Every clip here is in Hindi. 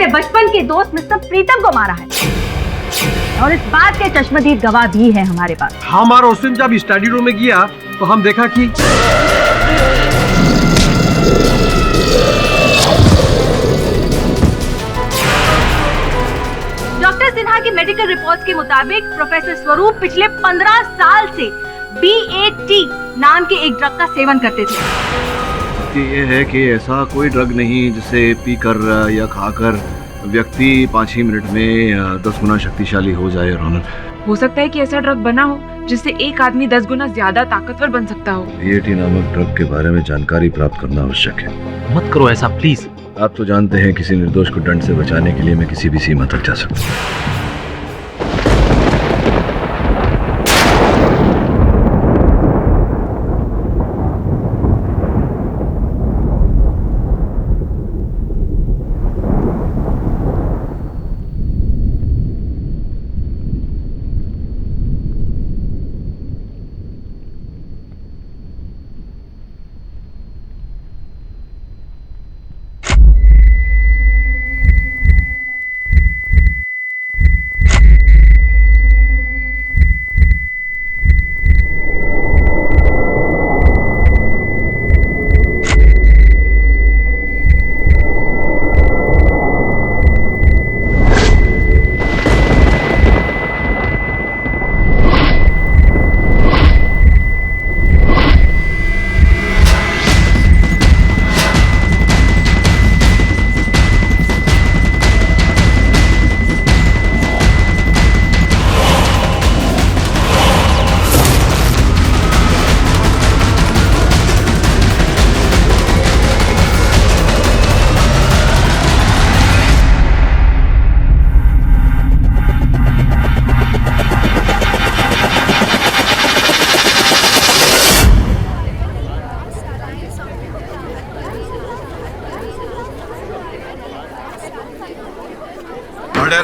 आपके बचपन के दोस्त मिस्टर प्रीतम को मारा है, और इस बात के चश्मदीद गवाह भी है हमारे पास। हमारा उस दिन जब स्टडी रूम में गया तो हम देखा कि डॉक्टर सिन्हा की मेडिकल रिपोर्ट्स के मुताबिक प्रोफेसर स्वरूप पिछले 15 साल से BAT नाम के एक ड्रग का सेवन करते थे। ये है कि ऐसा कोई ड्रग नहीं जिसे पीकर या खाकर व्यक्ति 5 ही मिनट में 10 गुना शक्तिशाली हो जाए। ऑनर, हो सकता है कि ऐसा ड्रग बना हो जिससे एक आदमी 10 गुना ज्यादा ताकतवर बन सकता हो। BAT नामक ड्रग के बारे में जानकारी प्राप्त करना आवश्यक है। मत करो ऐसा प्लीज। आप तो जानते हैं किसी निर्दोष को दंड से बचाने के लिए मैं किसी भी सीमा तक जा सकता हूँ।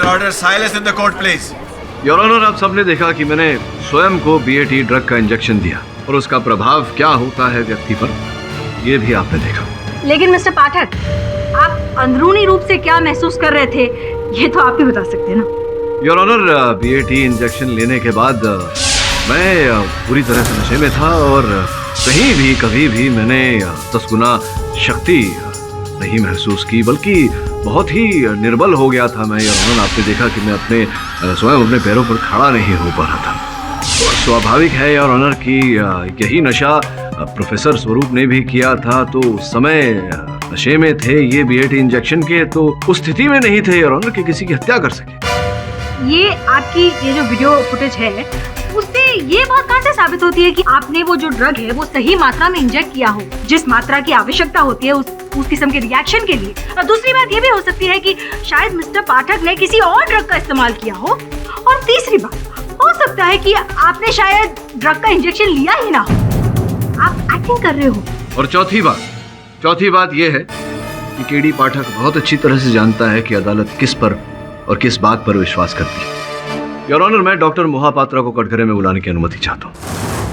Order silence in the court, please. Your honour, आप सबने देखा कि मैंने स्वयं को BAT ड्रग का इंजेक्शन दिया और उसका प्रभाव क्या होता है व्यक्ति पर, ये भी आपने देखा। लेकिन मिस्टर पाठक, आप अंदरूनी रूप से क्या महसूस कर रहे थे, ये तो आप ही बता सकते हैं ना। योर ऑनर, BAT इंजेक्शन लेने के बाद मैं पूरी तरह से नशे में था और कहीं भी कभी भी मैंने 10 गुना शक्ति नहीं महसूस की, बल्कि बहुत ही निर्बल हो गया था मैं। योर ऑनर, आपने देखा कि मैं स्वयं अपने पैरों पर खड़ा नहीं हो पा रहा था। स्वाभाविक है योर ऑनर कि यही नशा प्रोफेसर स्वरूप ने भी किया था, तो उस समय नशे में थे ये BAT इंजेक्शन के, तो उस स्थिति में नहीं थे योर ऑनर कि किसी की हत्या कर सके। ये आपकी ये जो वीडियो फुटेज है उससे ये बात कहाँ से साबित होती है कि आपने वो जो ड्रग है वो सही मात्रा में इंजेक्ट किया हो, जिस मात्रा की आवश्यकता होती है उस किस्म के रिएक्शन के लिए। और दूसरी बात ये भी हो सकती है कि शायद मिस्टर पाठक ने किसी और ड्रग का इस्तेमाल किया हो। और तीसरी बात हो सकता है कि आपने शायद ड्रग का इंजेक्शन लिया ही ना हो, आप एक्टिंग कर रहे हो। और चौथी बात ये है कि KD पाठक बहुत अच्छी तरह से जानता है कि अदालत किस पर और किस बात पर विश्वास करती है। योर ऑनर, मैं डॉक्टर मोहापात्रा को कटघरे में बुलाने की अनुमति चाहता हूँ।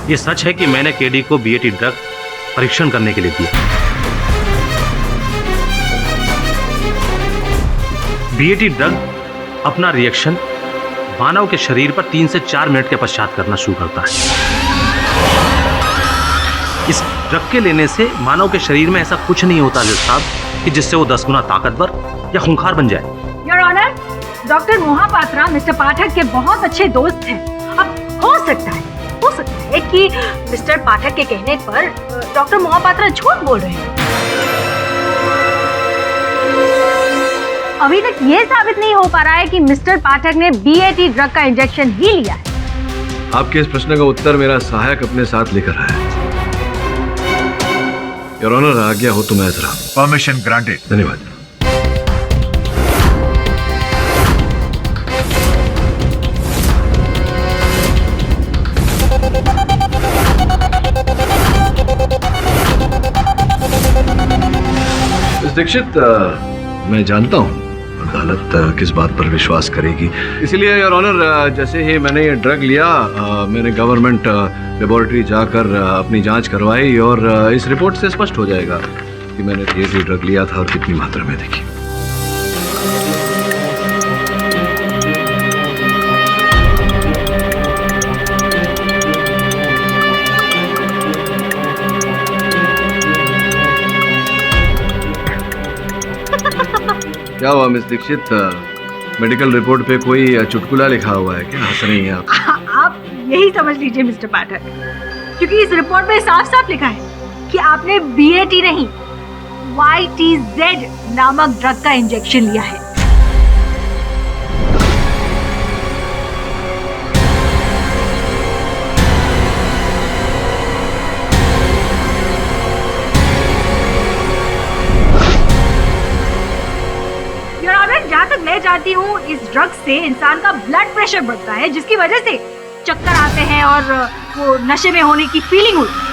ये सच है कि मैंने KD को BAT ड्रग परीक्षण करने के लिए दिया। BAT ड्रग अपना रिएक्शन मानव के शरीर पर 3 से 4 मिनट के पश्चात करना शुरू करता है। इस ड्रग के लेने से मानव के शरीर में ऐसा कुछ नहीं होता जज साहब कि जिससे वो 10 गुना ताकतवर या खूंखार बन जाए। Your honour, doctor Mohapatra mister Pathak के बहुत अच्छे दोस्त हैं। अब हो सकता है कि मिस्टर पाठक के कहने पर डॉक्टर मोहापात्रा झूठ बोल रहे हैं। अभी तक ये साबित नहीं हो पा रहा है कि मिस्टर पाठक ने BAT ड्रग का इंजेक्शन ही लिया है। आपके इस प्रश्न का उत्तर मेरा सहायक अपने साथ लेकर आया है। योर ऑनर, आज्ञा हो तो मैं जरा। Permission granted. धन्यवाद। दीक्षित, मैं जानता हूँ अदालत किस बात पर विश्वास करेगी, इसलिए योर ऑनर जैसे ही मैंने ये ड्रग लिया मैंने गवर्नमेंट लेबोरेटरी जाकर अपनी जांच करवाई और इस रिपोर्ट से स्पष्ट हो जाएगा कि मैंने ये ड्रग लिया था और कितनी मात्रा में देखी। क्या हुआ मिस दीक्षित? मेडिकल रिपोर्ट पे कोई चुटकुला लिखा हुआ है क्या? हंस रही हैं आप? आप यही समझ लीजिए मिस्टर पाठक, क्योंकि इस रिपोर्ट में साफ साफ लिखा है कि आपने BAT नहीं YTZ नामक ड्रग का इंजेक्शन लिया है। जहाँ तक मैं जानती हूँ, इस ड्रग से इंसान का ब्लड प्रेशर बढ़ता है, जिसकी वजह से चक्कर आते हैं और वो नशे में होने की फीलिंग होती है।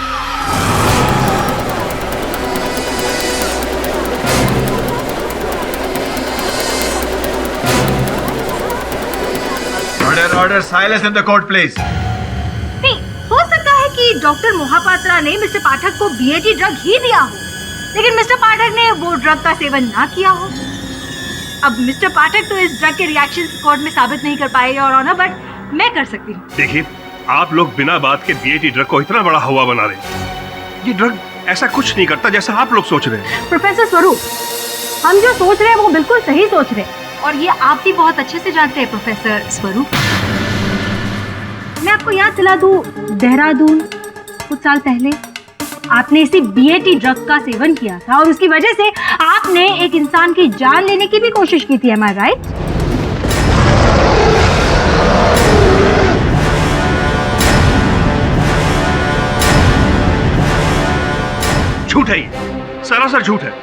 Order, silence in the court, please. नहीं, हो सकता है कि डॉक्टर मोहापात्रा ने मिस्टर पाठक को BAT ड्रग ही दिया हो, लेकिन मिस्टर पाठक ने वो ड्रग का सेवन ना किया हो। अब मिस्टर पाठक तो इस ड्रग के रिएक्शंस कोर्ट में साबित नहीं कर पाए और ऑनर, बट मैं कर सकती हूँ। देखिए, आप लोग बिना बात के BAT ड्रग को इतना बड़ा हवा बना रहे हैं। ये ड्रग ऐसा कुछ नहीं करता जैसा आप लोग सोच रहे हैं। प्रोफेसर स्वरूप, हम जो सोच रहे हैं वो बिल्कुल सही सोच रहे हैं, और ये आप भी बहुत अच्छे से जानते हैं प्रोफेसर स्वरूप। मैं आपको याद दिला दूं, देहरादून कुछ साल पहले आपने इसी BAT ड्रग का सेवन किया था और उसकी वजह से आपने एक इंसान की जान लेने की भी कोशिश की थी। एम आई राइट? झूठ है ये, सरासर झूठ है।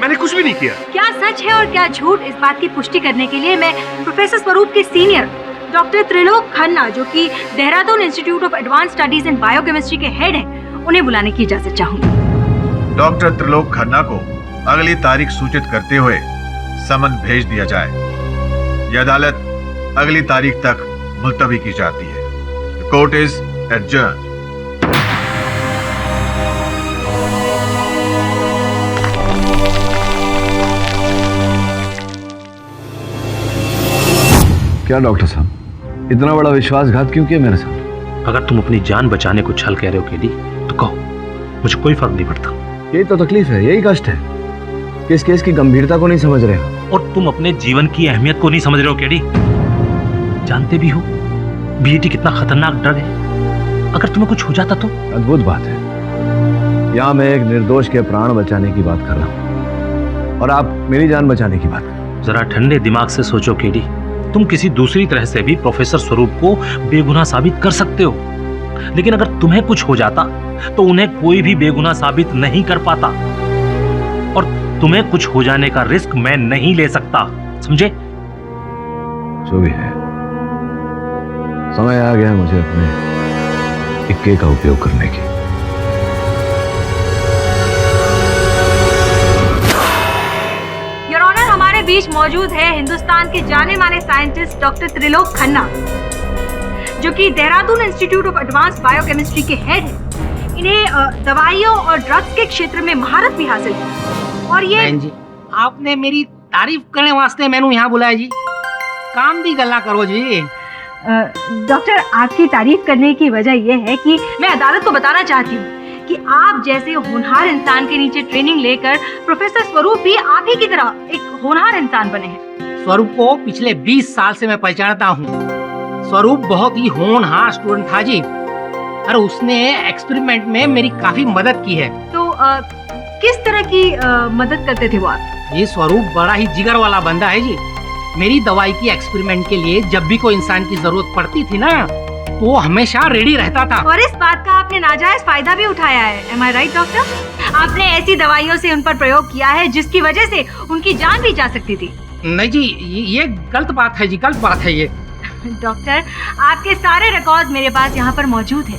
मैंने कुछ भी नहीं किया। क्या सच है और क्या झूठ, इस बात की पुष्टि करने के लिए मैं प्रोफेसर स्वरूप के सीनियर डॉक्टर त्रिलोक खन्ना, जो कि Dehradun institute of advance studies in biochemistry के हेड हैं, उन्हें बुलाने की इजाजत चाहूंगी। डॉक्टर त्रिलोक खन्ना को अगली तारीख सूचित करते हुए समन भेज दिया जाए। यह अदालत अगली तारीख तक मुलतवी की जाती है। Court is adjourned. क्या डॉक्टर साहब, इतना बड़ा विश्वासघात क्यों किया मेरे साथ? अगर तुम अपनी जान बचाने को छल कह रहे हो केडी, तो कहो, मुझे कोई फर्क नहीं पड़ता। यही तो तकलीफ है, यही कष्ट है कि इस केस की गंभीरता को नहीं समझ रहे हो। और तुम अपने जीवन की अहमियत को नहीं समझ रहे हो केडी। जानते भी हो BAT कितना खतरनाक ड्रग है। अगर तुम्हें कुछ हो जाता तो? अद्भुत बात है, यहाँ मैं एक निर्दोष के प्राण बचाने की बात कर रहा हूँ और आप मेरी जान बचाने की बात कर रहे हो। जरा ठंडे दिमाग से सोचो केडी, तुम किसी दूसरी तरह से भी प्रोफेसर स्वरूप को बेगुनाह साबित कर सकते हो, लेकिन अगर तुम्हें कुछ हो जाता तो उन्हें कोई भी बेगुनाह साबित नहीं कर पाता, और तुम्हें कुछ हो जाने का रिस्क मैं नहीं ले सकता, समझे? जो भी है, समय आ गया मुझे अपने इक्के का उपयोग करने की। योर ऑनर, हमारे बीच मौजूद है हिंदुस्तान के जाने माने साइंटिस्ट डॉक्टर त्रिलोक खन्ना, जो कि Dehradun institute of advance biochemistry के हेड हैं। इन्हें दवाइयों और ड्रग्स के क्षेत्र में महारत भी हासिल है, और ये बहन जी, आपने मेरी तारीफ करने वास्ते मैंने यहाँ बुलाया जी। काम दी गल्ला करो जी। डॉक्टर, आपकी तारीफ करने की वजह यह है कि मैं अदालत को बताना चाहती हूँ कि आप जैसे होनहार इंसान के नीचे ट्रेनिंग लेकर प्रोफेसर स्वरूप भी आप ही की तरह एक होनहार इंसान बने हैं। स्वरूप को पिछले 20 साल से मैं पहचानता हूँ। स्वरूप बहुत ही होनहार स्टूडेंट था जी, और उसने एक्सपेरिमेंट में मेरी काफी मदद की है। तो किस तरह की मदद करते थे वो आप? ये स्वरूप बड़ा ही जिगर वाला बंदा है जी। मेरी दवाई की एक्सपेरिमेंट के लिए जब भी कोई इंसान की जरूरत पड़ती थी ना, तो वो हमेशा रेडी रहता था। और इस बात का आपने नाजायज फायदा भी उठाया है। एम आई राइट डॉक्टर? आपने ऐसी दवाइयों से उन पर प्रयोग किया है जिसकी वजह से उनकी जान भी जा सकती थी। नहीं जी, ये गलत बात है जी, गलत बात है ये। डॉक्टर, आपके सारे रिकॉर्ड मेरे पास यहाँ पर मौजूद है।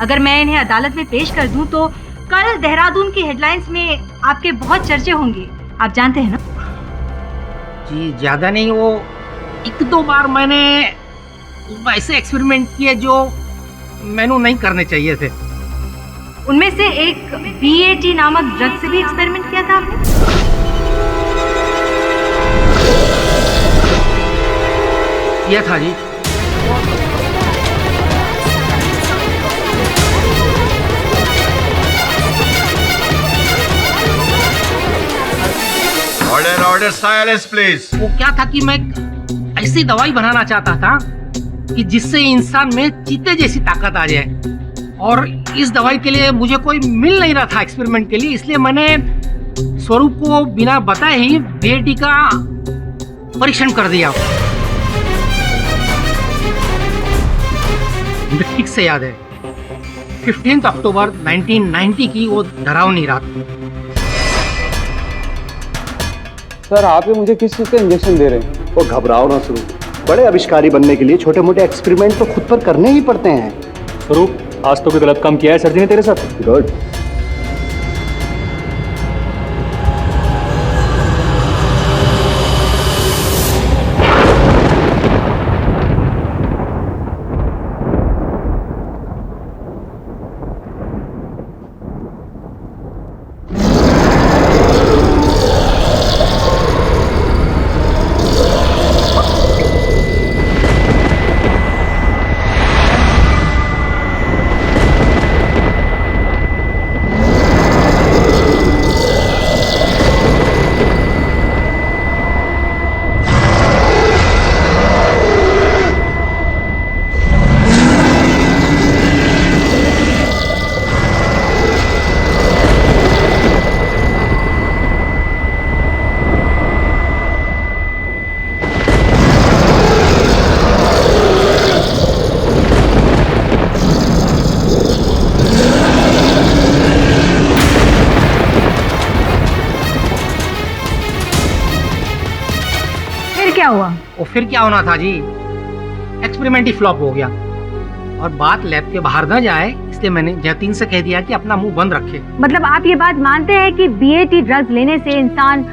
अगर मैं इन्हें अदालत में पेश कर दूं तो कल देहरादून की हेडलाइंस में आपके बहुत चर्चे होंगे, आप जानते हैं ना? जी ज्यादा नहीं, वो 1-2 बार मैंने वैसे एक्सपेरिमेंट किए जो मैंने नहीं करने चाहिए थे। उनमें से एक BAT नामक ड्रग से भी एक्सपेरिमेंट किया था आपने? किया था जी। Order order silence please. वो क्या था कि मैं ऐसी दवाई बनाना चाहता था कि जिससे इंसान में चीते जैसी ताकत आ जाए, और इस दवाई के लिए मुझे कोई मिल नहीं रहा था एक्सपेरिमेंट के लिए, इसलिए मैंने स्वरूप को बिना बताए ही बीएटी का परीक्षण कर दिया। मुझे ठीक से याद है 15 अक्टूबर 1990 की वो डरावनी रात। सर आप ही मुझे किस चीज़ का इंजेक्शन दे रहे हैं? वो घबराओ ना स्वरूप, बड़े आविष्कारी बनने के लिए छोटे मोटे एक्सपेरिमेंट तो खुद पर करने ही पड़ते हैं। स्वरूप आज तो कोई गलत काम किया है सर जी ने तेरे साथ? गुड। क्या हुआ? और फिर क्या होना था जी, एक्सपेरिमेंट ही फ्लॉप हो गया, और बात लैब के बाहर न जाए इसलिए मैंने जतिन से कह दिया कि अपना मुंह बंद रखे। मतलब आप ये बात मानते हैं कि बीएटी ड्रग्स लेने से इंसान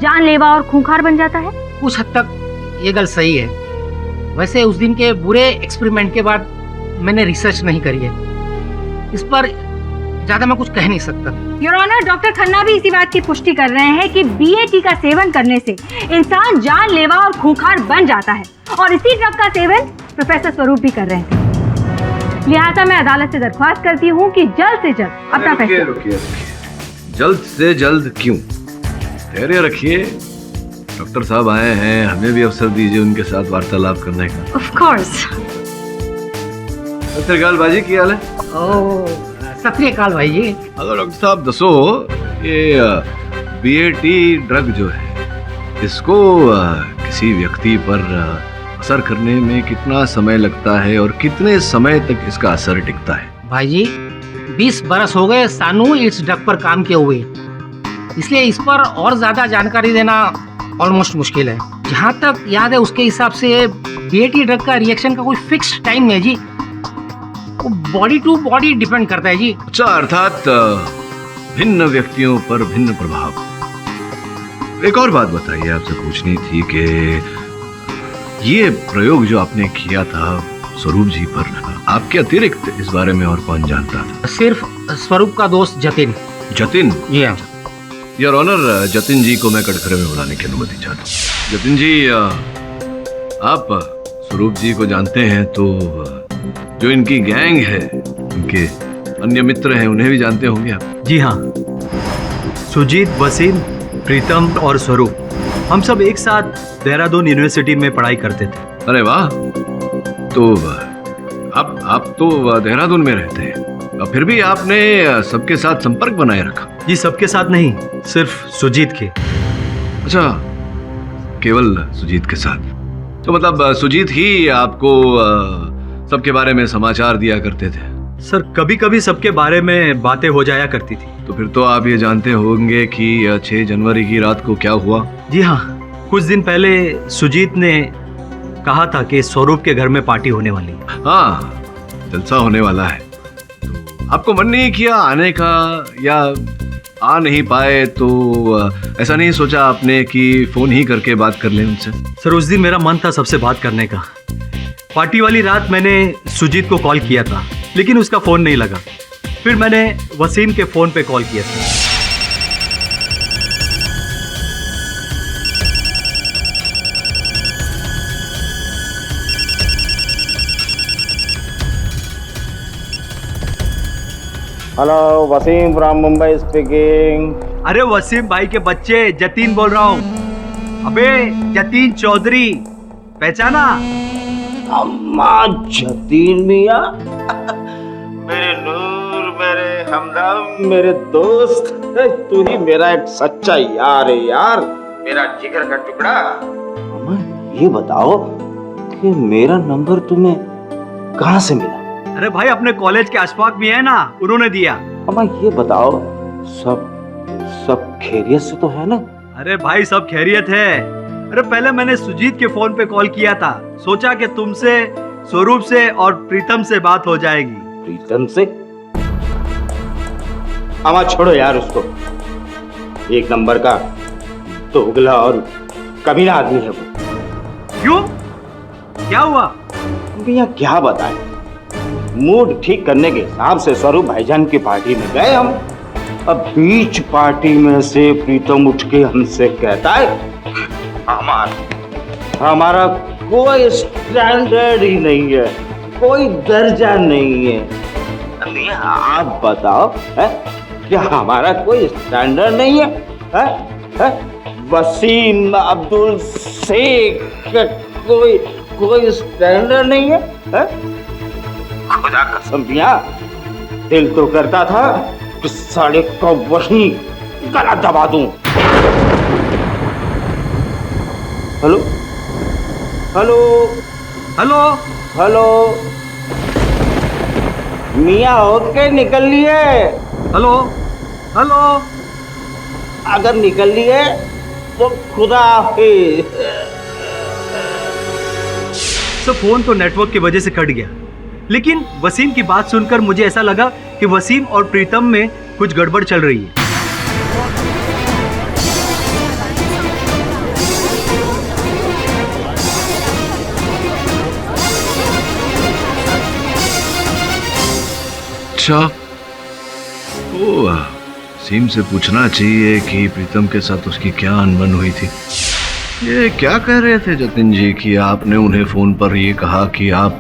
जानलेवा और खूंखार बन जाता है? कुछ हद तक ये गल सही है। वैसे उस दिन के बुरे एक्सपेरिमेंट के बाद मैंने रिसर्च नहीं करी है, इस पर ज्यादा मैं कुछ कह नहीं सकता। योर ऑनर, डॉक्टर खन्ना भी इसी बात की पुष्टि कर रहे हैं कि बीएटी का सेवन करने से इंसान जानलेवा और खूंखार बन जाता है, और इसी ड्रग का सेवन प्रोफेसर स्वरूप भी कर रहे थे। लिहाजा मैं अदालत से दरख्वास्त करती हूँ कि जल्द से जल्द अपना फैसला। रुकिए, जल्द से जल्द क्यों? धैर्य रखिए, डॉक्टर साहब आए हैं, हमें भी अवसर दीजिए उनके साथ वार्तालाप करने का। Of course. सत श्री अकाल बाजी, की हाल है? सत श्री अकाल भाई जी। हेलो डॉक्टर साहब, दसो ये बीएटी ड्रग जो है, इसको किसी व्यक्ति पर असर करने में कितना समय लगता है और कितने समय तक इसका असर टिकता है? भाई जी 20 बरस हो गए सानू इस ड्रग पर काम किए हुए, इसलिए इस पर और ज्यादा जानकारी देना ऑलमोस्ट मुश्किल है। जहाँ तक याद है उसके हिसाब से बीएटी ड्रग का रिएक्शन का कोई फिक्स टाइम है जी, वो बॉडी टू बॉडी डिपेंड करता है जी। अच्छा, अर्थात भिन्न व्यक्तियों पर भिन्न प्रभाव। एक और बात बताइए, आपसे पूछनी थी कि ये प्रयोग जो आपने किया था स्वरूप जी पर, आपके अतिरिक्त इस बारे में और कौन जानता था? सिर्फ स्वरूप का दोस्त जतिन। जतिन? योर ऑनर, जतिन जी को मैं कटघरे में बुलाने की अनुमति चाहता हूँ। जतिन जी, आप स्वरूप जी को जानते हैं तो जो इनकी गैंग है, इनके अन्य मित्र हैं, उन्हें भी जानते होंगे आप? जी हाँ, सुजीत, वसीम, प्रीतम और स्वरूप, हम सब एक साथ देहरादून यूनिवर्सिटी में पढ़ाई करते थे। अरे वाह, तो आप तो देहरादून में रहते हैं, फिर भी आपने सबके साथ संपर्क बनाए रखा? जी सबके साथ नहीं, सिर्फ सुजीत के। अच्छा, केवल सुजीत के साथ? तो मतलब सुजीत ही आपको सबके बारे में समाचार दिया करते थे? सर कभी कभी सबके बारे में बातें हो जाया करती थी। तो फिर तो आप ये जानते होंगे कि 6 जनवरी की रात को क्या हुआ? जी हाँ, कुछ दिन पहले सुजीत ने कहा था कि स्वरूप के घर में पार्टी होने वाली है। हाँ, जलसा होने वाला है। तो आपको मन नहीं किया आने का, या आ नहीं पाए तो ऐसा नहीं सोचा आपने कि फोन ही करके बात कर लें उनसे? सर उस दिन मेरा मन था सबसे बात करने का। पार्टी वाली रात मैंने सुजीत को कॉल किया था, लेकिन उसका फोन नहीं लगा। फिर मैंने वसीम के फोन पे कॉल किया था। Hello, Wasim from Mumbai speaking. अरे वसीम भाई के बच्चे, जतिन बोल रहा हूँ। अबे जतीन चौधरी, पहचाना? अम्मा जतीन मियाँ, मेरे नूर, मेरे हमदम, मेरे दोस्त, तू ही मेरा एक सच्चा यार है यार, मेरा जिगर का टुकड़ा। अम्मा ये बताओ कि मेरा नंबर तुम्हें कहाँ से मिला? अरे भाई अपने कॉलेज के अशफाक भी है ना, उन्होंने दिया। अम्मा ये बताओ सब खैरियत से तो है ना? अरे भाई सब खैरियत है। अरे पहले मैंने सुजीत के फोन पे कॉल किया था, सोचा कि तुमसे, स्वरूप से और प्रीतम से बात हो जाएगी। प्रीतम से? अम्मा छोड़ो यार उसको, एक नंबर का दोगला और कमीना आदमी है वो। क्यों, क्या हुआ? भैया क्या बताएं, मूड ठीक करने के हिसाब से स्वरूप भाईजान की पार्टी में गए हम। अब बीच पार्टी में से प्रीतम उठ के हमसे कहता है हमारा कोई स्टैंडर्ड ही नहीं है, कोई दर्जा नहीं है। भैया आप बताओ है? क्या हमारा कोई स्टैंडर्ड नहीं है? है? वसीम अब्दुल शेख कोई स्टैंडर्ड नहीं है? खुदा कसम भैया दिल तो करता था कि साले को वहीं गला दबा दूं। हेलो हेलो हेलो हेलो मियाँ होके निकल लिए? हेलो हेलो, अगर निकल लिए तो खुदा हाफिज। तो फोन तो नेटवर्क की वजह से कट गया, लेकिन वसीम की बात सुनकर मुझे ऐसा लगा कि वसीम और प्रीतम में कुछ गड़बड़ चल रही है। अच्छा, तो सीम से पूछना चाहिए कि प्रीतम के साथ उसकी क्या अनबन हुई थी। ये क्या कह रहे थे जतिन जी कि आपने उन्हें फोन पर ये कहा कि आप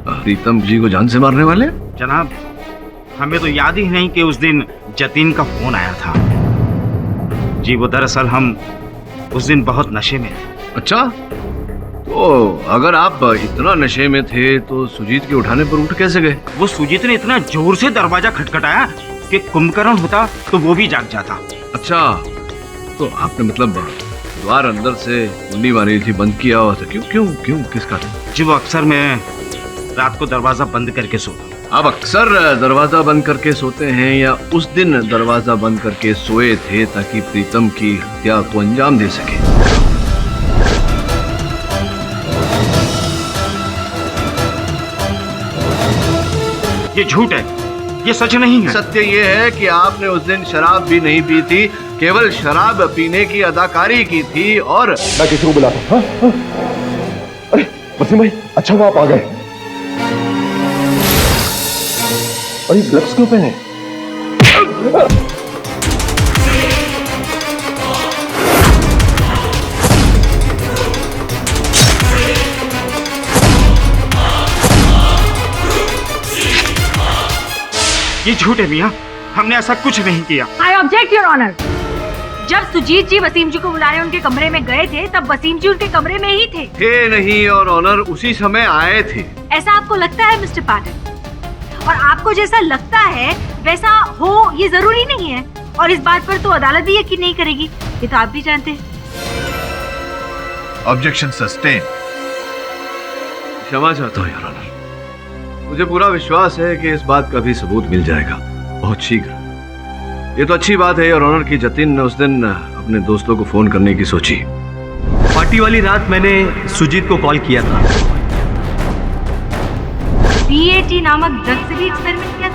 प्रीतम जी को जान से मारने वाले? जनाब हमें तो याद ही नहीं कि उस दिन जतीन का फोन आया था जी। वो दरअसल हम उस दिन बहुत नशे में थे। अच्छा, तो अगर आप इतना नशे में थे तो सुजीत के उठाने पर उठ कैसे गए? वो सुजीत ने इतना जोर से दरवाजा खटखटाया कि कुंभकर्ण होता तो वो भी जाग जाता। अच्छा, तो आपने मतलब द्वार अंदर से कुंडी मारी थी, बंद किया हुआ था? क्यों क्यों क्यों किसका? जी वो अक्सर मैं रात को दरवाजा बंद करके सोता। आप अक्सर दरवाजा बंद करके सोते हैं या उस दिन दरवाजा बंद करके सोए थे ताकि प्रीतम की हत्या को अंजाम दे सके? ये झूठ है, ये सच नहीं है। सत्य ये है कि आपने उस दिन शराब भी नहीं पी थी, केवल शराब पीने की अदाकारी की थी। और मैं किसी को बुलाता हूं। हाँ? अरे वसीम भाई, अच्छा हुआ आप आ गए। अरे ग्लव्स क्यों पहने? ये झूठ है मियाँ, हमने ऐसा कुछ नहीं किया। I object your honour. जब सुजीत जी वसीम जी को बुलाने उनके कमरे में गए थे तब वसीम जी उनके कमरे में ही थे नहीं और ऑनर उसी समय आए थे। ऐसा आपको लगता है मिस्टर पाठक? और आपको जैसा लगता है वैसा हो ये जरूरी नहीं है, और इस बात पर तो अदालत भी यकीन नहीं करेगी, ये तो आप भी जानते हैं। Objection sustain. क्षमा चाहता हूँ योर ऑनर, मुझे पूरा विश्वास है कि इस बात का भी सबूत मिल जाएगा बहुत शीघ्र। ये तो अच्छी बात है योर ऑनर कि जतिन ने उस दिन अपने दोस्तों को फोन करने की सोची। पार्टी वाली रात मैंने सुजीत को कॉल किया था। BAT नामक ड्रग से भी एक्सपेरिमेंट किया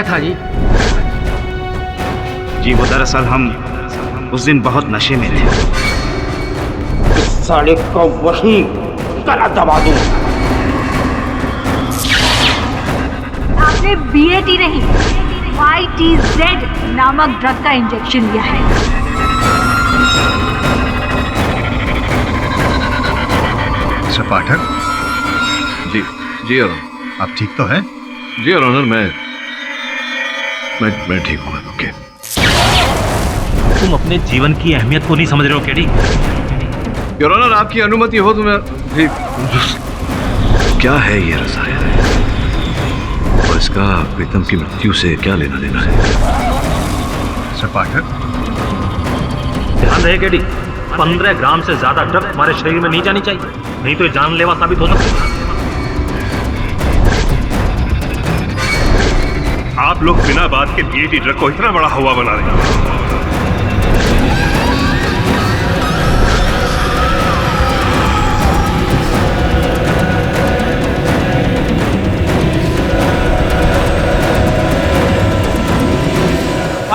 था जी वो दरअसल हम उस दिन बहुत नशे में थे। साले को वहीं गला दबा दूं। आपने BAT नहीं YTZ नामक ड्रग का इंजेक्शन लिया है। मिस्टर पाठक। जी जी योर ऑनर। आप ठीक तो हैं? जी योर ऑनर, मैं ठीक हूँ। ओके। तुम अपने जीवन की अहमियत को नहीं समझ रहे हो केडी। योर ऑनर, आपकी अनुमति हो तो मैं भी... क्या है ये रसायन और इसका प्रीतम की मृत्यु से क्या लेना देना है? मिस्टर पाठक, ध्यान रहे केडी, 15 ग्राम से ज्यादा ड्रग हमारे शरीर में नहीं जानी चाहिए, नहीं तो ये जानलेवा साबित हो सकता है। आप लोग बिना बात के बीएटी ड्रग को इतना बड़ा हवा बना रहे हैं।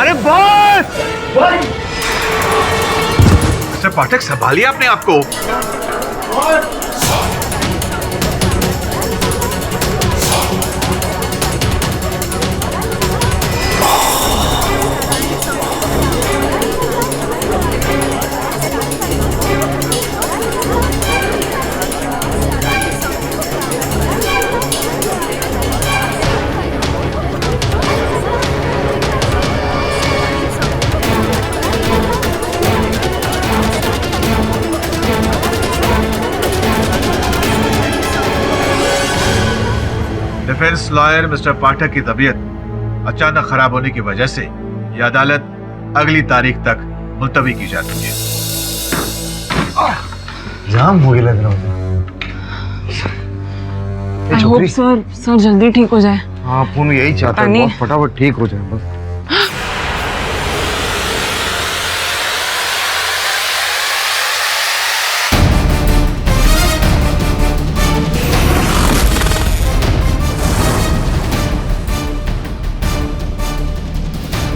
अरे बॉस! मिस्टर पाठक, संभालिए अपने आप को। डिफेंस लॉयर मिस्टर पाठक की तबीयत अचानक खराब होने की वजह से यह अदालत अगली तारीख तक मुलतवी की जाती है। जाम हो गया लग रहा आई होप सर जल्दी ठीक हो जाए। हाँ, अपन यही चाहता है, बहुत फटाफट ठीक हो जाए बस।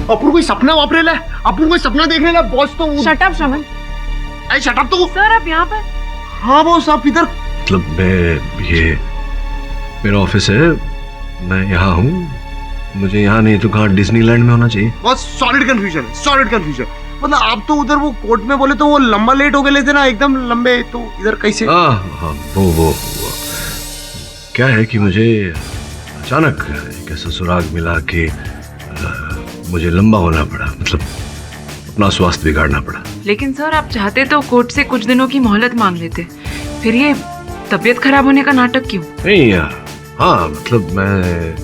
अपन कोई सपना वापरेला है, अपन कोई सपना देखने ला बॉस। तो shut up Shravan. I shut up तो सर आप यहाँ पर? हाँ बॉस, आप इधर। मतलब मैं ये मेरा ऑफिस है, मैं यहाँ हूँ, मुझे यहाँ नहीं तो कहाँ डिज्नीलैंड में होना चाहिए। बस सॉलिड कंफ्यूजन, सॉलिड कंफ्यूजन। मतलब आप तो उधर वो कोर्ट में बोले तो वो लंबा लेट हो गए थे ना, एकदम लंबे, तो इधर कैसे? हाँ, वो क्या है कि मुझे अचानक एक ऐसा सुराग मिला कि मुझे लंबा होना पड़ा, मतलब अपना स्वास्थ्य बिगाड़ना पड़ा। लेकिन सर आप चाहते तो कोर्ट से कुछ दिनों की मोहलत मांग लेते, फिर ये तबीयत खराब होने का नाटक क्यों? नहीं हाँ, मतलब मैं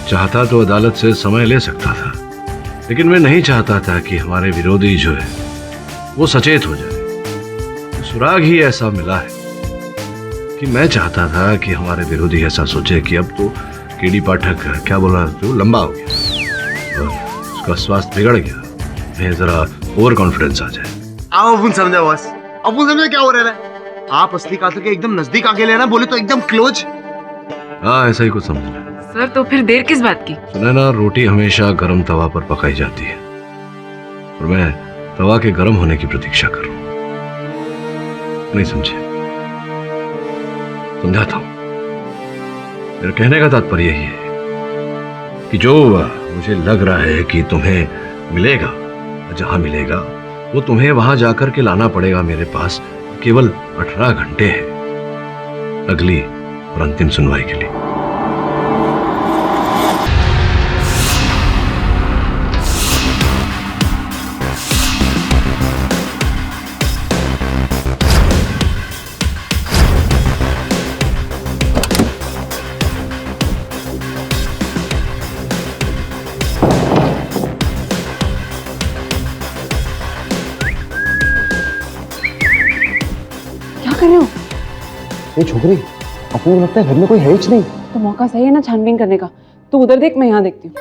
चाहता तो अदालत से समय ले सकता था, लेकिन मैं नहीं चाहता था कि हमारे विरोधी जो है वो सचेत हो जाए। सुराग ही ऐसा मिला है कि मैं चाहता था कि हमारे विरोधी ऐसा सोचे कि अब तो केडी पाठक क्या बोला तो लंबा हो गया और उसका स्वास्थ्य बिगड़ गया, मैं जरा ओवर कॉन्फिडेंस आ जाए। आओ अपन समझा बॉस, अपन समझा क्या हो रहा है। आप असली कातिल के एकदम नजदीक आके लेना, बोले तो एकदम क्लोज। हाँ, ऐसा ही कुछ समझ लें। सर तो फिर देर किस बात की? सुना ना, रोटी हमेशा गर्म तवा पर पकाई जाती है और मैं तवा के गर्म होने की प्रतीक्षा कर रहा हूं। नहीं समझे? समझाता हूं। मेरे कहने का तात्पर्य यही है कि जो मुझे लग रहा है कि तुम्हें मिलेगा, जहां मिलेगा वो तुम्हें वहां जाकर के लाना पड़ेगा मेरे पास। केवल 18 घंटे हैं अगली और अंतिम सुनवाई के लिए। क्या कर रहे हो? ये छोकरी, अपन को लगता है घर में कोई है ही नहीं। तो मौका सही है ना छानबीन करने का। तू उधर देख, मैं यहाँ देखती हूँ।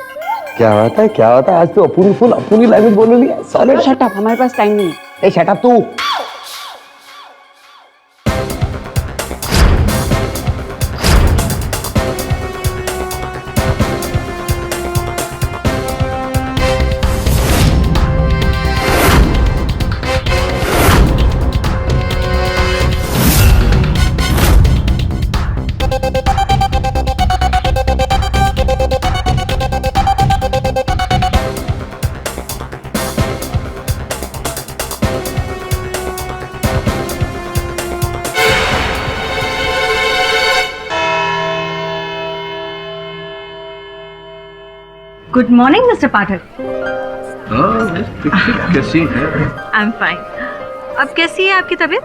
क्या होता है, क्या होता है? आज तो अपूरी फुल अपनी लैंग्वेज बोल रही है। सॉलिड। शट अप, हमारे पास टाइम नहीं है। ए शट अप तू। गुड मॉर्निंग मिस्टर पाठक। कैसी है? I am fine. अब कैसी है आपकी तबीयत?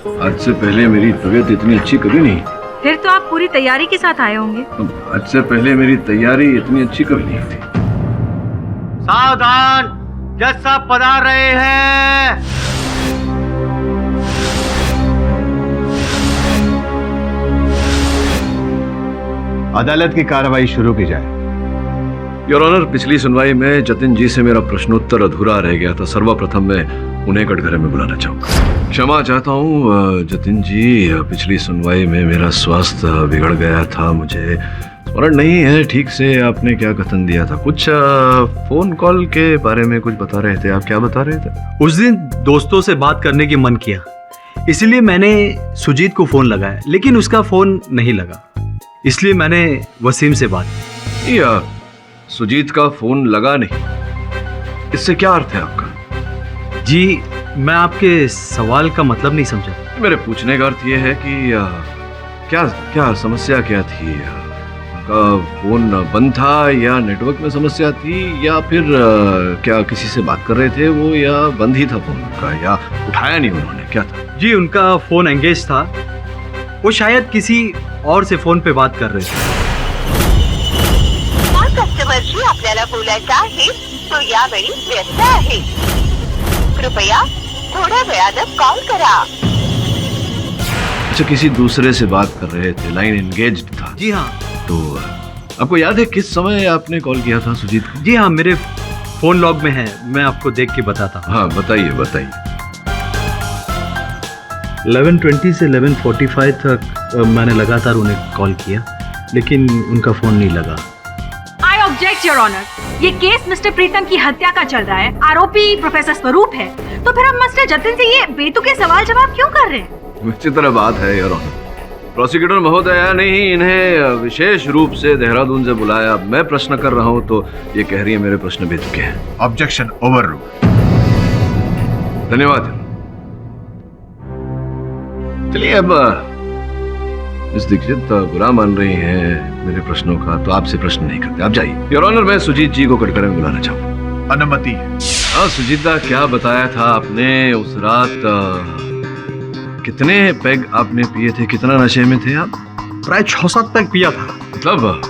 आज से पहले मेरी तबीयत इतनी अच्छी कभी नहीं। फिर तो आप पूरी तैयारी के साथ आए होंगे। आज से पहले मेरी तैयारी इतनी अच्छी कभी नहीं थी। सावधान, जज साहब पधार रहे हैं। अदालत की कार्रवाई शुरू की जाए। योर ऑनर, पिछली सुनवाई में जतिन जी से मेरा प्रश्नोत्तर अधूरा रह गया था। सर्वप्रथम मैं उन्हें कटघरे में बुलाना चाहूंगा। क्षमा चाहता हूँ जतिन जी, पिछली सुनवाई में मेरा स्वास्थ्य बिगड़ गया था। मुझे स्मरण नहीं है ठीक से आपने क्या कथन दिया था। कुछ फोन कॉल के बारे में कुछ बता रहे थे। आप क्या बता रहे थे? उस दिन दोस्तों से बात करने की मन किया, इसलिए मैंने सुजीत को फोन लगाया, लेकिन उसका फोन नहीं लगा, इसलिए मैंने वसीम से बात की। या सुजीत का फोन लगा नहीं, इससे क्या अर्थ है आपका? जी, मैं आपके सवाल का मतलब नहीं समझा। मेरे पूछने का अर्थ यह है कि क्या समस्या क्या थी? का फोन बंद था या नेटवर्क में समस्या थी, या फिर क्या किसी से बात कर रहे थे वो, या बंद ही था फोन का, या उठाया नहीं उन्होंने, क्या था? जी, उनका फोन एंगेज था। वो शायद किसी और से फोन पे बात कर रहे थे। कस्टमरशी आपल्याला बोलायचं आहे तो यावेळी व्यस्त आहे, कृपया थोड्या वेळानं कॉल करा। अच्छा, किसी दूसरे से बात कर रहे थे, लाइन एंगेज्ड था। जी हाँ। तो आपको याद है किस समय आपने कॉल किया था सुजीत को? जी हाँ, मेरे फोन लॉग में है, मैं आपको देख के बताता हूँ। हाँ, बताइए बताइए। 11:20 से 11:45 तक मैंने लगातार उन्हें कॉल किया, लेकिन उनका फोन नहीं लगा। आई ऑब्जेक्ट योर ऑनर, ये केस मिस्टर प्रीतम की हत्या का चल रहा है। आरोपी प्रोफेसर स्वरूप है, तो फिर हम मिस्टर जतिन से ये बेतुके सवाल जवाब क्यों कर रहे हैं? विचित्र बात है योर ऑनर। प्रोसिक्यूटर महोदया ने ही इन्हें विशेष रूप से देहरादून से बुलाया। मैं प्रश्न कर रहा हूँ तो ये कह रही है मेरे प्रश्न बेतुके हैं। Objection over rule. धन्यवाद। चलिए, अब मिस दीक्षित बुरा मान रही हैं मेरे प्रश्नों का, तो आपसे प्रश्न नहीं करते, आप जाइए। योर ऑनर, मैं सुजीत जी को कटघरे में बुलाना चाहूँ। अनुमति। हाँ सुजीता, क्या बताया था आपने उस रात? कितने पैग आपने पिए थे? कितना नशे में थे आप? प्राय 6-7 पैग पिया था। मतलब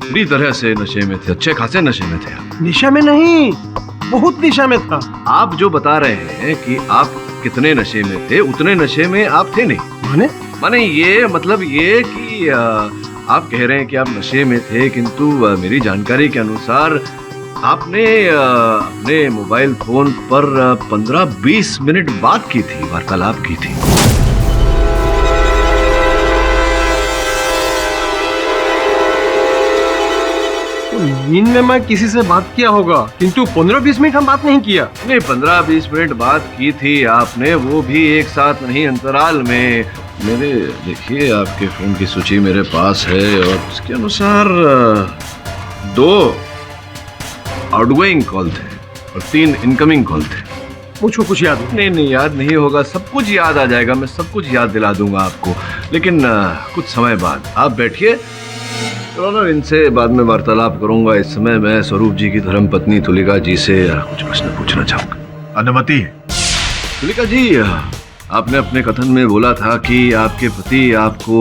पूरी तरह से नशे में थे, अच्छे खासे नशे में थे आप? निशा में नहीं, बहुत निशा में था। आप जो बता रहे हैं कि आप कितने नशे में थे, उतने नशे में आप थे नहीं। माने ये मतलब ये कि आप कह रहे हैं कि आप नशे में थे, किंतु मेरी जानकारी के अनुसार आपने अपने मोबाइल फोन पर 15-20 मिनट बात की थी, वार्तालाप की थी। नींद में मैं किसी से बात किया होगा, किंतु 15-20 मिनट हम बात नहीं किया। नहीं, 15-20 मिनट बात की थी आपने, वो भी एक साथ नहीं, अंतराल में। मेरे देखिए, आपके फोन की सूची मेरे पास है और उसके अनुसार 2 आउटगोइंग कॉल थे और 3 इनकमिंग कॉल थे। मुझको कुछ याद नहीं याद नहीं होगा, सब कुछ याद आ जाएगा, मैं सब कुछ याद दिला दूंगा आपको, लेकिन कुछ समय बाद। आप बैठिए, इनसे बाद में वार्तालाप करूंगा। इस समय मैं स्वरूप जी की धर्मपत्नी तुलिका जी से कुछ प्रश्न पूछना चाहूंगा। अनुमति है। तुलिका जी, आपने अपने कथन में बोला था कि आपके पति आपको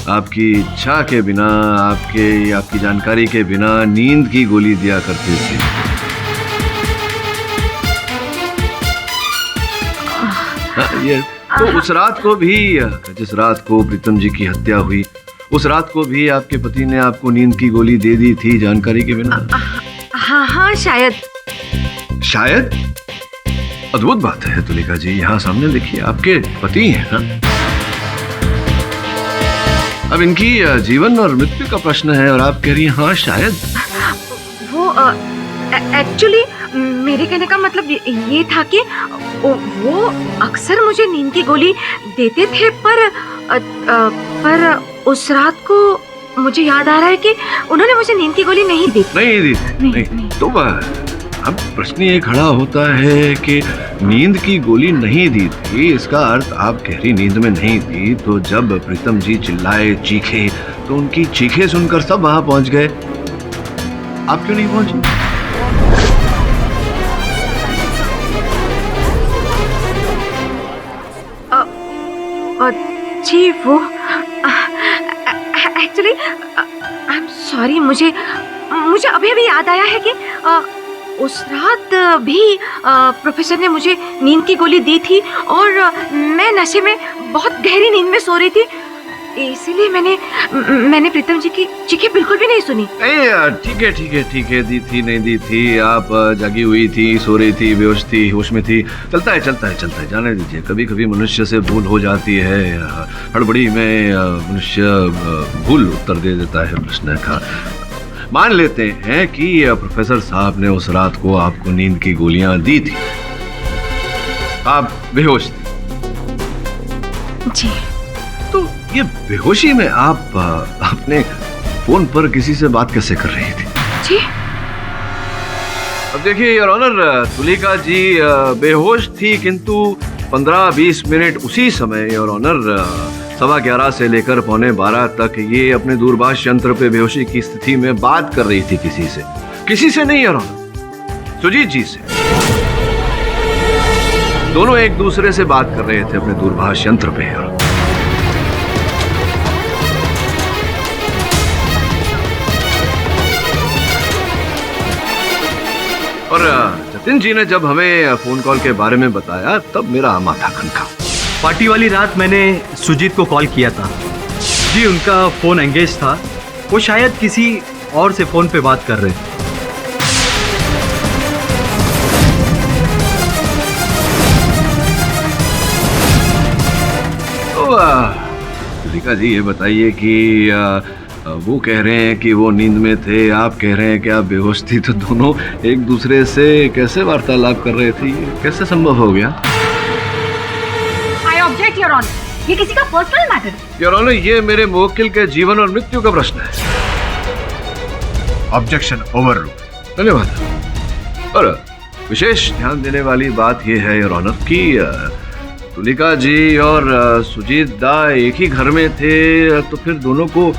आपकी इच्छा के बिना, आपकी जानकारी के बिना नींद की गोली दिया करते थे। ये तो उस रात को भी, जिस रात को प्रीतम जी की हत्या हुई, उस रात को भी आपके पति ने आपको नींद की गोली दे दी थी जानकारी के बिना? हाँ, शायद। शायद? अद्भुत बात है तुलिका जी, यहाँ सामने देखिए, आपके पति हैं ना? अब इनकी जीवन और मृत्यु का प्रश्न है और आप कह रही हैं हाँ शायद। वो एक्चुअली मेरे कहने का मतलब ये था कि वो अक्सर मुझे नींद की गोली देते थे, पर उस रात को मुझे याद आ रहा है कि उन्होंने मुझे नींद की गोली नहीं दी। नहीं। तो अब प्रश्न ये खड़ा होता है कि नींद की गोली नहीं दी थी, इसका अर्थ आप गहरी नींद में नहीं थी, तो जब प्रीतम जी चिल्लाए, चीखे, तो उनकी चीखे सुनकर सब वहां पहुंच गए, आप क्यों नहीं पहुंचे? जी वो एक्चुअली आई एम सॉरी, मुझे अभी अभी याद आया है कि उस रात भी प्रोफेसर ने मुझे नींद की गोली दी थी और मैं नशे में बहुत गहरी नींद में सो रही थी, इसीलिए मैंने प्रीतम जी की चीखें बिल्कुल भी नहीं सुनी। ठीक है, दी थी नहीं दी थी, आप जागी हुई थी, सो रही थी, बेहोश थी, होश में थी, चलता है, जाने दीजिए। कभी कभी मनुष्य से भूल हो जाती है, हड़बड़ी में मनुष्य भूल उत्तर दे देता है प्रश्न का। मान लेते हैं कि प्रोफेसर साहब ने उस रात को आपको नींद की गोलियां दी थी, आप बेहोश थी जी। तो ये बेहोशी में आप अपने फोन पर किसी से बात कैसे कर रही थी? जी अब देखिए योर ऑनर, तुलिका जी बेहोश थी, किंतु 15-20 मिनट उसी समय योर ऑनर 11:15 से लेकर 11:45 तक ये अपने दूरभाष यंत्र पे बेहोशी की स्थिति में बात कर रही थी किसी से नहीं योर ऑनर, सुजीत जी से। दोनों एक दूसरे से बात कर रहे थे अपने दूरभाष यंत्र पे। और जतिन जी ने जब हमें फोन कॉल के बारे में बताया तब मेरा माथा खनका। पार्टी वाली रात मैंने सुजीत को कॉल किया था जी, उनका फोन एंगेज था, वो शायद किसी और से फोन पे बात कर रहे थे। तो तुलिका जी ये बताइए कि वो कह रहे हैं कि वो नींद में थे, आप कह रहे हैं कि आप बेहोश थी, तो दोनों एक दूसरे से कैसे वार्तालाप कर रहे थे, कैसे संभव हो गया? आई ऑब्जेक्ट योर ऑनर, ये किसी का पर्सनल मैटर है। योर ऑनर, ये मेरे मुवक्किल के जीवन और मृत्यु का प्रश्न है। Objection overruled. धन्यवाद। और विशेष ध्यान देने वाली बात यह है योर ऑनर कि तुलिका जी और सुजीत दा एक ही घर में थे, तो फिर दोनों को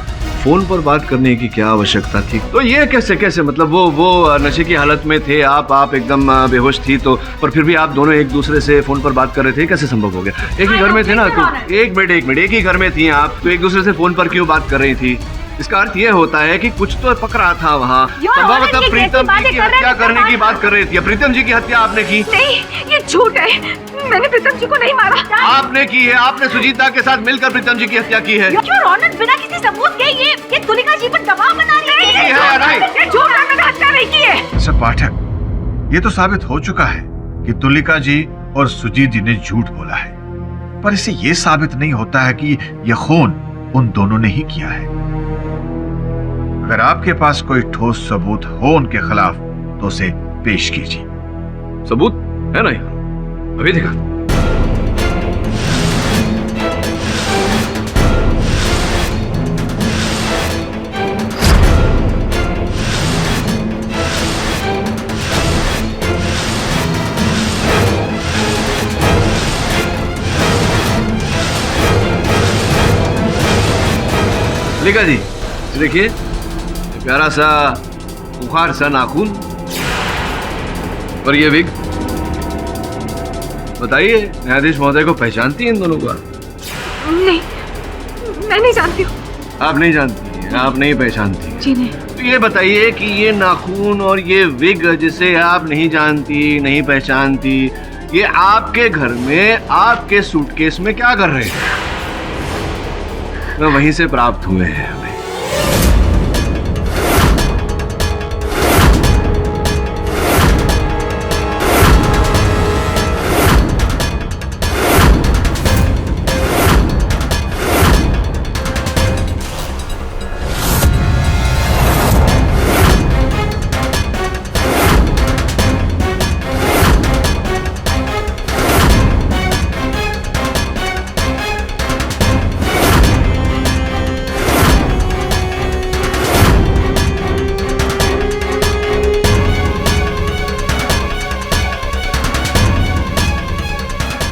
फोन पर बात करने की क्या आवश्यकता थी? तो ये कैसे मतलब वो नशे की हालत में थे, आप एकदम बेहोश थी, तो पर फिर भी आप दोनों एक दूसरे से फोन पर बात कर रहे थे, कैसे संभव हो गया? एक ही घर में थे ना, तो एक मिनट एक ही घर में थी आप, तो एक दूसरे से फोन पर क्यों बात कर रही थी? इसका अर्थ ये होता है कि कुछ तो पक रहा था वहाँ। संभवतः प्रीतम जी की हत्या करने की बात कर रही थी। प्रीतम जी की हत्या आपने की? नहीं, ये झूठ है, मैंने प्रीतम जी को नहीं मारा। आपने की है, आपने सुजीता के साथ मिलकर प्रीतम जी की हत्या की है। योर ऑनर, बिना किसी सबूत के ये तुलिका जी पर दबाव बना रही है। ये झूठ है, मैंने हत्या नहीं की है। सर पाठक, ये तो साबित हो चुका है कि तुलिका जी और सुजीत जी ने झूठ बोला है, पर इससे ये साबित नहीं होता है कि यह खून उन दोनों ने ही किया है। अगर आपके पास कोई ठोस सबूत हो उनके खिलाफ तो उसे पेश कीजिए। सबूत है ना यहाँ? अभी दिखा। तुलिका जी देखिए, प्यारा सा बुखार सा नाखून और ये विग, बताइए न्यायाधीश महोदय को पहचानती हैं इन दोनों को? नहीं, मैं नहीं जानती हूँ। आप नहीं जानती, आप नहीं पहचानती? जी नहीं। तो ये बताइए कि ये नाखून और ये विग जिसे आप नहीं जानती, नहीं पहचानती, ये आपके घर में आपके सूटकेस में क्या कर रहे हैं? वहीं से प्राप्त हुए हैं हमें।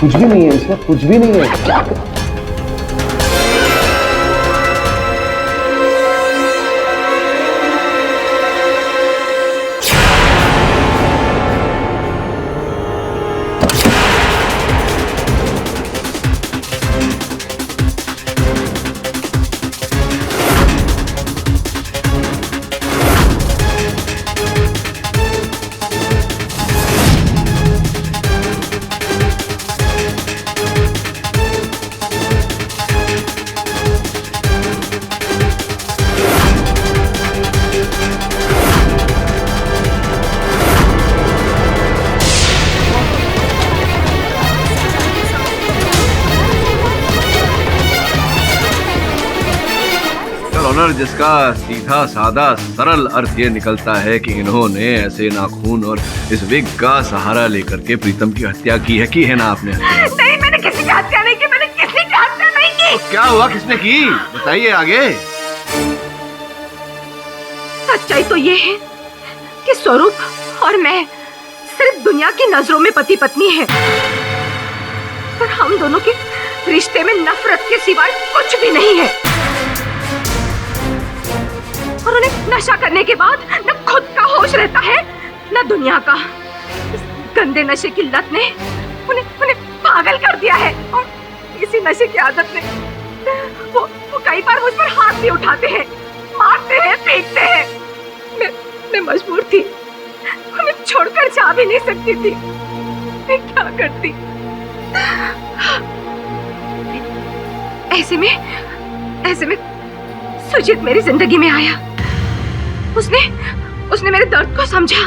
कुछ भी नहीं है इसमें, कुछ भी नहीं है। क्या ऑनर, जिसका सीधा सादा सरल अर्थ ये निकलता है कि इन्होंने ऐसे नाखून और इस विग का सहारा लेकर के प्रीतम की हत्या की है ना आपने? नहीं, मैंने किसी की हत्या नहीं की, मैंने किसी की हत्या नहीं की। तो क्या हुआ, किसने की, बताइए आगे। सच्चाई तो ये है कि स्वरूप और मैं सिर्फ दुनिया की नजरों में पति पत्नी हैं, पर हम दोनों के रिश्ते में नफरत के सिवाय कुछ भी नहीं है। और उन्हें नशा करने के बाद न खुद का होश रहता है न दुनिया का। इस गंदे नशे की लत ने उन्हें पागल कर दिया है, और इसी नशे की आदत में वो कई बार मुझ पर हाथ भी उठाते हैं, मारते हैं, पीटते हैं। मैं मजबूर थी, उन्हें छोड़कर जा भी नहीं सकती थी। मैं क्या करती? ऐसे में सुजीत मेरी जिंदगी में आया। उसने मेरे दर्द को समझा,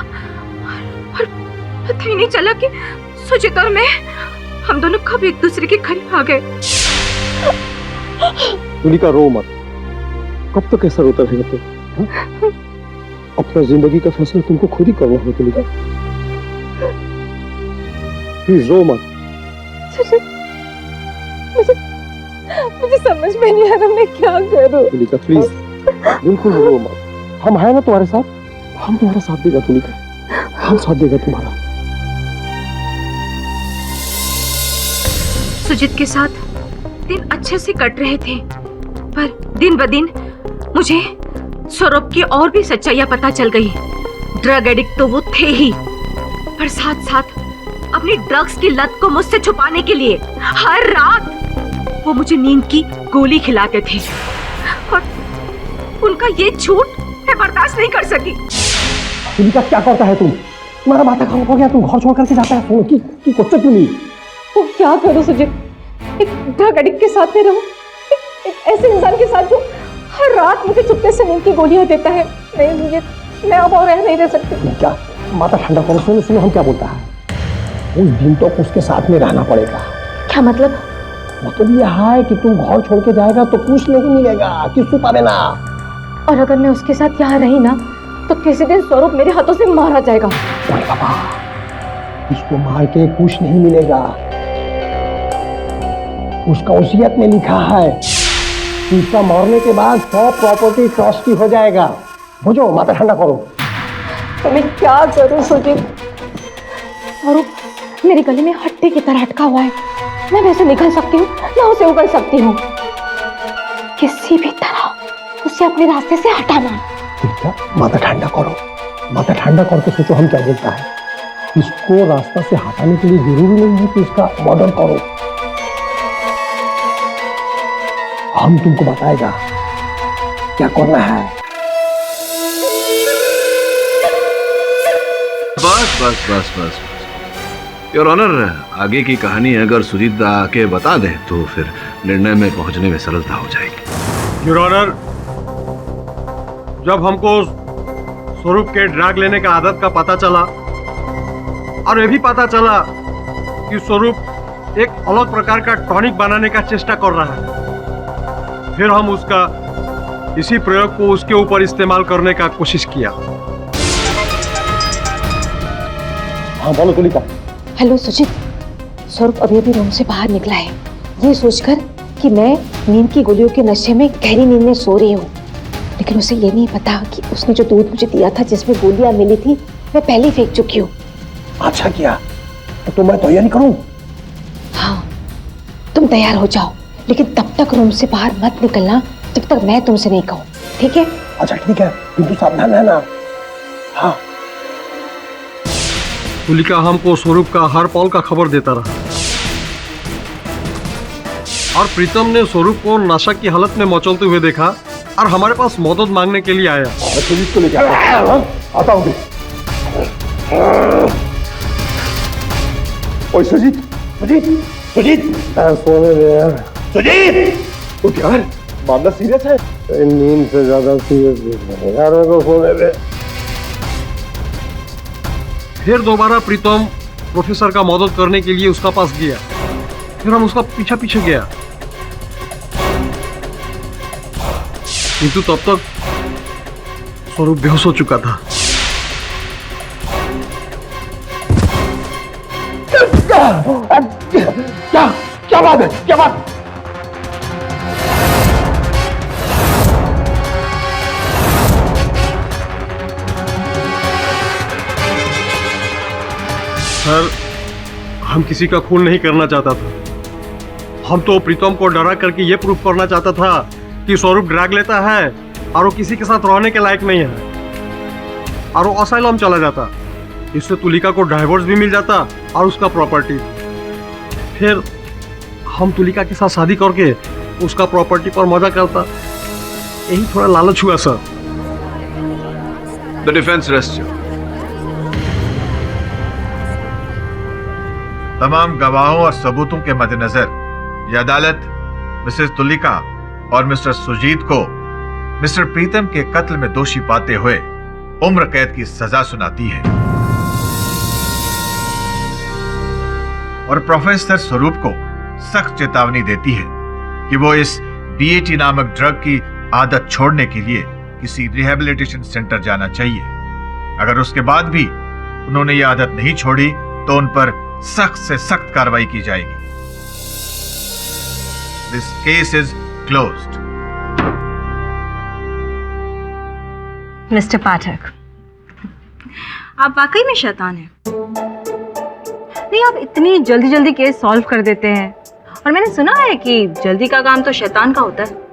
और पता ही नहीं चला कि सुजीत और मैं, हम दोनों कब एक दूसरे के करीब आ गए। तुलिका, रो मत। कब तक ऐसा रोता रहेगा तुम? अपना जिंदगी का फैसला तुमको खुद ही करना है तुलिका। प्लीज रो मत। मुझे समझ में नहीं आ रहा मैं क्या करूं। तुलिका प्लीज, बिल्कुल रो मत। हम हैं ना तुम्हारे साथ, हम तुम्हारा साथ देगा तुलिका, हम साथ देगा तुम्हारा। सुजीत के साथ दिन अच्छे से कट रहे थे, पर दिन ब दिन मुझे स्वरूप की और भी सच्चाइयां पता चल गई। ड्रग एडिक्ट तो वो थे ही, पर साथ साथ अपनी ड्रग्स की लत को मुझसे छुपाने के लिए हर रात वो मुझे नींद की गोली खिलाते थे, और उनका ये झूठ मैं बर्दाश्त नहीं कर सकी। तुलिका, क्या करता है तुम? तुम्हारा माथा खराब हो गया, तुम घर छोड़ करके जाता है। सुनो की कुछ नहीं। तो क्या करूं सुजीत? एक ड्रग एडिक्ट के साथ में रहूं, एक ऐसे इंसान के साथ जो हर रात मुझे चुपके से नींद की गोलियां देता है। नहीं सुजीत, मैं अब और नहीं रह सकती। क्या? माथा ठंडा करो। सुनो हम क्या बोलता है। उस दिन तक उसके साथ में रहना पड़ेगा। क्या मतलब? मतलब यह है कि तुम घर छोड़ के जाएगा तो कुछ नहीं मिलेगा, किसको पावे ना। और अगर मैं उसके साथ यहाँ रही ना, तो किसी दिन स्वरूप मेरे हाथों से मारा जाएगा। अरे बाबा, इसको मार के कुछ नहीं मिलेगा। उसका वसीयत में लिखा है कि इसका मरने के बाद सब प्रॉपर्टी ट्रस्ट की हो जाएगा। बुझो, माथा ठंडा करो। तो मैं क्या करूं सुजीत? स्वरूप मेरे गले में हट्टे की तरह अटका हुआ है। मैं वैसे निकल सकती हूँ, मैं उसे उगल सकती हूँ। किसी भी तरह उसे अपने रास्ते से हटाना। क्या? माथा ठंडा करो, माथा ठंडा करके सोचो हम क्या बोलता है। इसको रास्ता से हटाने के लिए जरूरी नहीं है कि इसका मर्डर करो। हम तुमको बताएगा क्या करना है। बस बस बस बस योर ऑनर, आगे की कहानी अगर सुजीत आके बता दे तो फिर निर्णय में पहुंचने में सरलता हो जाएगी। योर ऑनर, जब हमको स्वरूप के ड्रग लेने का आदत का पता चला, और ये भी पता चला कि स्वरूप एक अलग प्रकार का टॉनिक बनाने का चेष्टा कर रहा है, फिर हम उसका इसी प्रयोग को उसके ऊपर इस्तेमाल करने का कोशिश किया। हाँ बोलो तुलिका। हेलो सुजीत, स्वरूप अभी अभी रूम से बाहर निकला है, ये सोचकर कि मैं नींद की गोलियों के नशे में गहरी नींद में सो रही हूँ। लेकिन उसे ये नहीं पता कि उसने जो दूध मुझे दिया था जिसमें गोलियां मिली थी, मैं पहले ही फेंक चुकी हूँ। अच्छा किया। तो मैं तैयारी करूँ? हाँ, तुम तैयार हो जाओ, लेकिन तब तक रूम से बाहर मत निकलना जब तक मैं तुमसे नहीं कहूँ, ठीक है? अच्छा ठीक है, किंतु सावधान रहना। हाँ। तुलिका हमको स्वरूप का हर पल का खबर देता रहा, और प्रीतम ने स्वरूप को नशा की हालत में मचलते हुए देखा और हमारे पास मदद मांगने के लिए आया। पुलिस को लेके आता हूँ। ओए सुजीत, सुजीत, सुजीत, सोने दे यार। सुजीत, उठ यार, मामला सीरियस है। नींद से ज्यादा सीरियस है यार, मेरे को सोने दे। फिर दोबारा प्रीतम प्रोफेसर का मदद करने के लिए उसका पास गया, फिर हम उसका पीछे गया, किंतु तब तक स्वरूप बेहोश हो चुका था। क्या बात है, क्या बात? सर, हम किसी का खून नहीं करना चाहता था। हम तो प्रीतम को डरा करके ये प्रूफ करना चाहता था कि स्वरूप ड्रग लेता है और वो किसी के साथ रहने के लायक नहीं है और वो असाइलम चला जाता। इससे तुलिका को डाइवोर्स भी मिल जाता और उसका प्रॉपर्टी। फिर हम तुलिका के साथ शादी करके उसका प्रॉपर्टी पर मजा करता। यही थोड़ा लालच हुआ सर। The defence rest. तमाम गवाहों और सबूतों के मद्देनजर यह अदालत मिसेस तुलिका और मिस्टर सुजीत को मिस्टर प्रीतम के कत्ल में दोषी पाते हुए उम्र कैद की सजा सुनाती है और प्रोफेसर स्वरूप को सख्त चेतावनी देती है कि वो इस बीएटी नामक ड्रग की आदत छोड़ने के लिए किसी रिहैबिलिटेशन सेंटर जाना चाहिए। अगर उसके बाद भी उन्होंने ये आदत नहीं छोड़ी तो उन पर सख्त से सख्त कार्रवाई की जाएगी। This case is closed. Mister Pathak, आप वाकई में शैतान हैं। नहीं, आप इतनी जल्दी जल्दी केस सॉल्व कर देते हैं और मैंने सुना है कि जल्दी का काम तो शैतान का होता है।